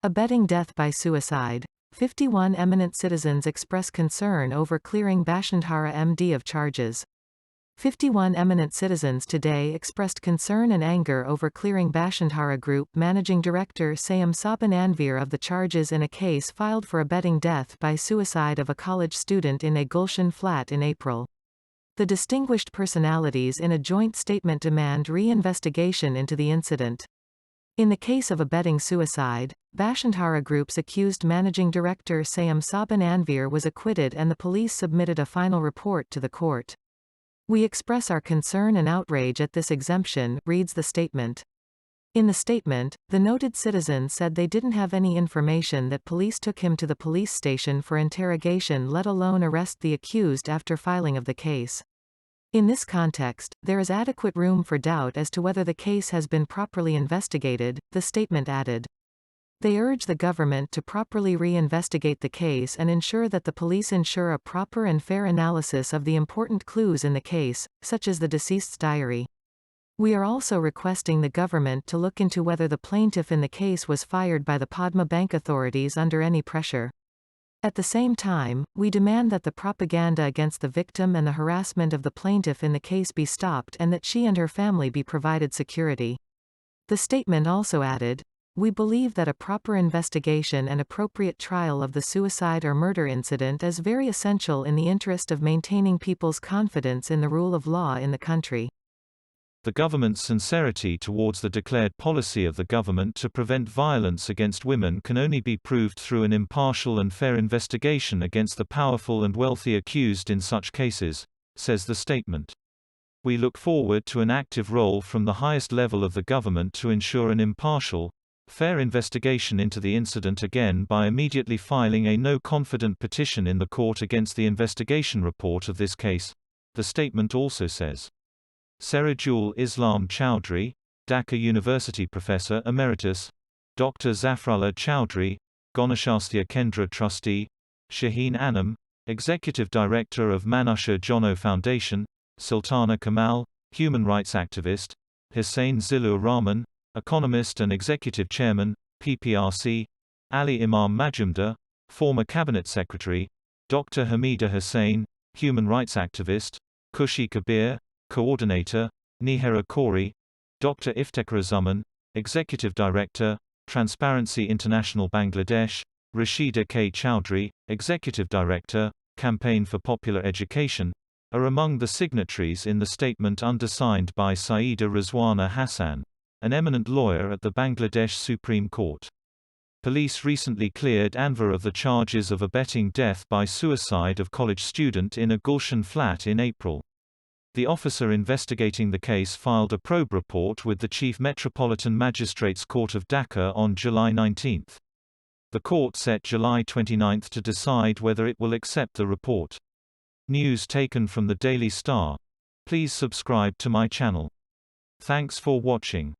Abetting death by suicide. 51 eminent citizens express concern over clearing Bashundhara MD of charges. 51 eminent citizens today expressed concern and anger over clearing Bashundhara Group Managing Director Sayem Sobhan Anvir of the charges in a case filed for abetting death by suicide of a college student in a Gulshan flat in April. The distinguished personalities in a joint statement demand re-investigation into the incident. In the case of abetting suicide, Bashundhara Group's accused managing director Sayem Sobhan Anvir was acquitted and the police submitted a final report to the court. "We express our concern and outrage at this exemption," reads the statement. In the statement, the noted citizen said they didn't have any information that police took him to the police station for interrogation, let alone arrest the accused after filing of the case. In this context, there is adequate room for doubt as to whether the case has been properly investigated, the statement added. They urge the government to properly re-investigate the case and ensure that the police ensure a proper and fair analysis of the important clues in the case, such as the deceased's diary. We are also requesting the government to look into whether the plaintiff in the case was fired by the Padma Bank authorities under any pressure. At the same time, we demand that the propaganda against the victim and the harassment of the plaintiff in the case be stopped and that she and her family be provided security. The statement also added, "We believe that a proper investigation and appropriate trial of the suicide or murder incident is very essential in the interest of maintaining people's confidence in the rule of law in the country." The government's sincerity towards the declared policy of the government to prevent violence against women can only be proved through an impartial and fair investigation against the powerful and wealthy accused in such cases, says the statement. We look forward to an active role from the highest level of the government to ensure an impartial, fair investigation into the incident again by immediately filing a no-confident petition in the court against the investigation report of this case, the statement also says. Serajul Islam Chowdhury, Dhaka University Professor Emeritus, Dr. Zafrullah Chowdhury, Ganeshasthya Kendra Trustee, Shaheen Anam, Executive Director of Manusha Jono Foundation, Sultana Kamal, Human Rights Activist, Hussain Zilur Rahman, Economist and Executive Chairman, PPRC, Ali Imam Majumdar, Former Cabinet Secretary, Dr. Hamida Hussain, Human Rights Activist, Kushi Kabir, Coordinator, Nihera Kori, Dr. Iftekharuzaman, Executive Director, Transparency International Bangladesh, Rashida K. Chowdhury, Executive Director, Campaign for Popular Education, are among the signatories in the statement undersigned by Saida Rizwana Hassan, an eminent lawyer at the Bangladesh Supreme Court. Police recently cleared Anvir of the charges of abetting death by suicide of college student in a Gulshan flat in April. The officer investigating the case filed a probe report with the Chief Metropolitan Magistrates Court of Dhaka on July 19. The court set July 29 to decide whether it will accept the report. News taken from the Daily Star. Please subscribe to my channel. Thanks for watching.